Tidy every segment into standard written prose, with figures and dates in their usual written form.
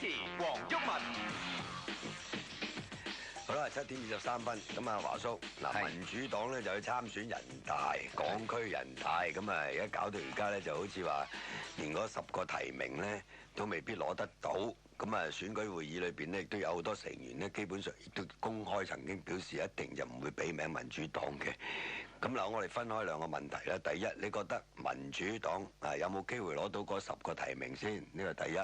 持黃毓民。好啦，7:23，咁啊，華叔嗱，民主黨咧就去參選人大，港區人大，咁啊，而家搞到而家咧就好似話，連嗰10個提名咧都未必攞得到，咁啊，選舉會議裏邊咧亦都有好多成員咧，基本上亦都公開曾經表示一定就唔會俾名民主黨嘅。咁嗱，我哋分開兩個問題啦。第一，你覺得民主黨啊有冇機會攞到嗰10個提名先？呢個第一。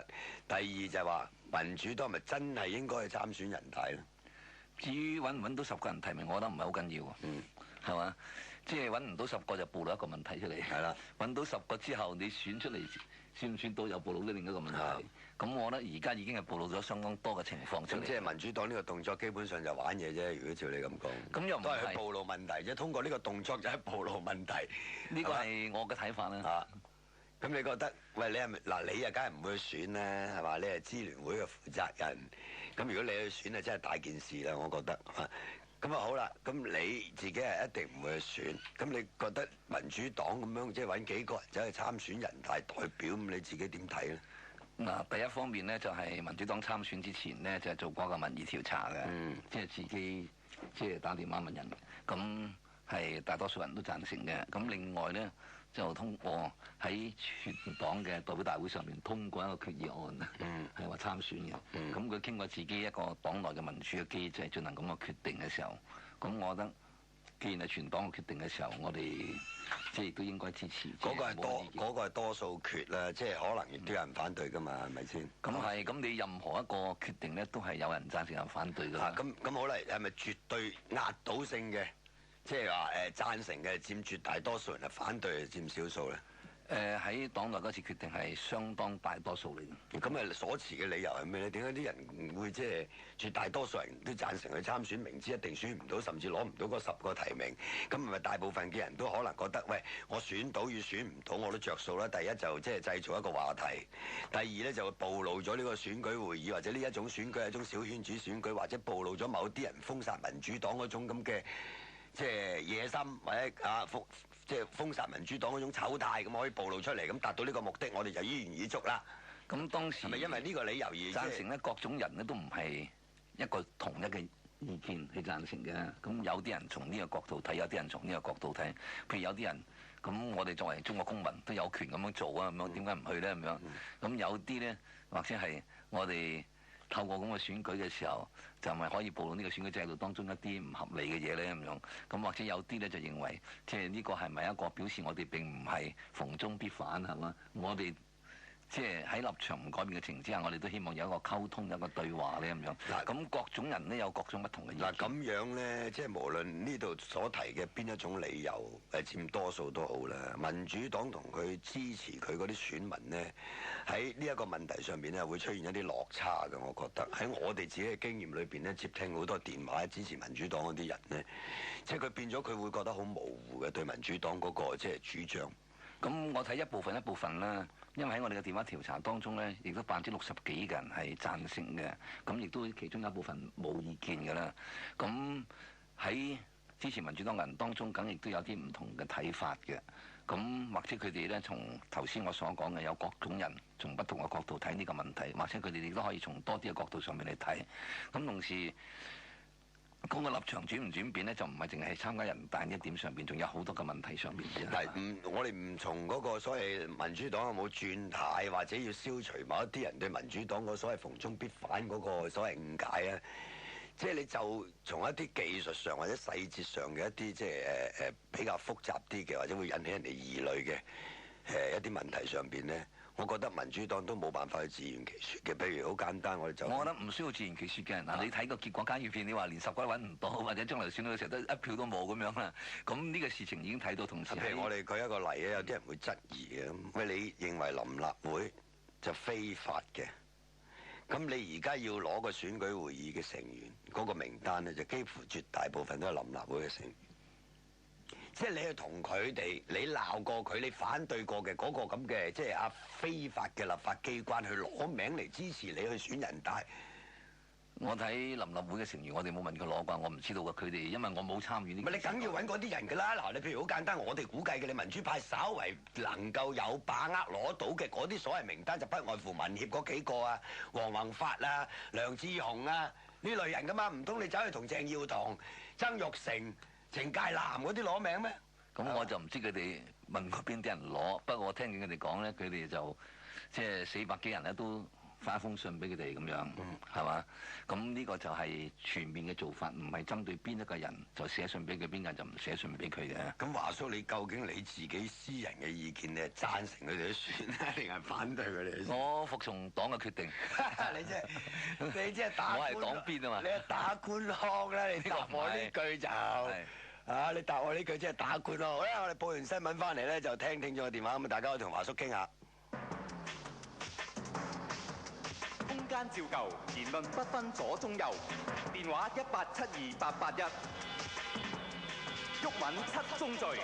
第二就係話，民主黨係咪真係應該去參選人大咧？至於揾唔揾到10個人提名，我覺得唔係好緊要啊。係嘛？即係揾唔到10個就暴露一個問題出嚟。係啦，揾到10個之後，你選出嚟選唔選到又暴露咗另一個問題。咁我覺得而家已經係暴露咗相當多嘅情況出嚟。咁即係民主黨呢個動作基本上就玩嘢啫。如果照你咁講，咁又唔都係去暴露問題啫。通過呢個動作就係暴露問題。呢個係我嘅睇法啦。咁你覺得？喂，你係咪嗱？你啊，梗係唔會去選啦，係嘛？你係支聯會嘅負責人。咁如果你去選啊，真係大件事啦，我覺得。咁啊好啦，咁你自己係一定唔會去選。咁你覺得民主黨咁樣即係揾幾個人走去參選人大代表，咁你自己點睇咧？嗱，第一方面呢，就係民主黨參選之前呢，就係做過個民意調查嘅，即係自己即係打電話問人，咁係大多數人都贊成嘅。咁另外呢，就通過喺全黨嘅代表大會上面通過一個決議案，係話參選嘅。咁佢經過自己一個黨內嘅民主嘅機制進行咁嘅決定嘅時候，咁我覺得既然係全黨嘅決定嘅時候，我哋即係亦都應該支持。嗰個係多數決啦，即係可能亦都有人反對噶嘛，係咪先？咁係，咁你任何一個決定咧，都係有人贊成有人反對噶啦。咁好啦，係咪絕對壓倒性嘅？即係話贊成嘅佔絕大多數人，係反對佔少數咧？喺黨內嗰次決定係相當大多數嚟嘅。咁所持嘅理由係咩咧？點解啲人會即係絕大多數人都贊成去參選，明知一定選唔到，甚至攞唔到嗰10個提名？咁係咪大部分嘅人都可能覺得，喂，我選到與選唔到我都着數啦？第一就即係製造一個話題，第二咧就會暴露咗呢個選舉會議或者呢一種選舉係一種小圈子選舉，或者暴露咗某啲人封殺民主黨嗰種咁嘅即係野心，或者即係封殺民主黨嗰種醜態，咁可以暴露出嚟，咁達到呢個目的，我哋就依然以足啦。咁當時係咪因為呢個理由而贊成咧？各種人咧都唔係一個同一嘅意見去贊成嘅。咁有啲人從呢個角度睇，有啲人從呢個角度睇。譬如有啲人，咁我哋作為中國公民都有權咁樣做啊，咁樣點解唔去咧？咁樣咁有啲咧，或者係我哋透過咁嘅選舉嘅時候，就係咪可以暴露呢個選舉制度當中一啲唔合理嘅嘢咧？咁樣咁或者有啲咧就認為，即係呢個係咪一個表示我哋並唔係逢中必反係嘛？我哋即係喺立場唔改變嘅情況之下，我哋都希望有一個溝通、有一個對話咧咁樣。嗱，咁各種人咧有各種不同嘅意見。嗱，咁樣咧，即係無論呢度所提嘅邊一種理由佔多數都好啦。民主黨同佢支持佢嗰啲選民呢，喺呢一個問題上面咧會出現一啲落差嘅。我覺得喺我哋自己嘅經驗裏邊咧，接聽好多電話支持民主黨嗰啲人呢，即係佢變咗佢會覺得好模糊嘅對民主黨嗰個即係主張。咁我睇一部分啦，因為喺我哋嘅電話調查當中呢，亦都60%幾嘅人係贊成嘅，咁亦都其中有一部分冇意見嘅啦。咁喺支持民主黨嘅人當中，梗亦都有啲唔同嘅睇法嘅。咁或者佢哋呢，從頭先我所講嘅有各種人從不同嘅角度睇呢個問題，或者佢哋亦都可以從多啲嘅角度上面嚟睇。咁同時，嗰個立場轉唔轉變呢，就唔係淨係參加人大呢一點上邊，仲有好多個問題上邊。但係我哋唔從嗰個所謂民主黨有冇轉態，或者要消除某一啲人對民主黨嗰所謂逢中必反嗰個所謂誤解啊，即係你就從一啲技術上或者細節上嘅一啲即係比較複雜啲嘅，或者會引起人哋疑慮嘅一啲問題上邊呢。我覺得民主黨都冇辦法去自圓其說嘅，譬如好簡單，我覺得唔需要自圓其說嘅。嗱，你睇個結果簡預片，你話連10個都揾唔到，或者將來選到嘅時候都一票都冇咁樣啦。咁呢個事情已經睇到，同時譬如我哋舉一個例啊，有啲人會質疑嘅。喂，你認為臨立會就非法嘅？咁你而家要攞個選舉會議嘅成員嗰個名單呢，就幾乎絕大部分都係臨立會嘅成員。即係你去同佢哋，你鬧過佢，你反對過嘅嗰個咁嘅，即係非法嘅立法機關去攞名嚟支持你去選人大，我睇臨立會嘅成員，我哋冇問佢攞啩，我唔知道㗎。佢哋因為我冇參與呢。唔係你梗要揾嗰啲人㗎啦！嗱，你譬如好簡單，我哋估計嘅你民主派稍為能夠有把握攞到嘅嗰啲所謂名單，就不外乎民協嗰幾個啊、黃宏發啊、梁志雄啊呢類人㗎嘛。唔通你走去同鄭耀棠、曾鈺成、程介南嗰啲攞名咩？咁我就唔知佢哋問過邊啲人攞，不過我聽見佢哋講咧，佢哋就即係400幾人咧都發一封信俾佢哋咁樣，係嘛？咁呢個就係全面嘅做法，唔係針對邊一個人就寫信俾佢，邊個人就唔寫信俾佢嘅。咁華叔，你究竟你自己私人嘅意見，你係贊成佢哋都選咧，定係反對佢哋？我服從黨嘅決定。你即係打我係黨邊啊嘛。你係打官腔啦！你答我呢句就你答我呢句即係打官腔。好啦，我哋報完新聞翻嚟咧，就聽眾嘅電話，咁大家可以同華叔傾下。空間照舊，言論不分左中右。電話187281，毓民七宗罪。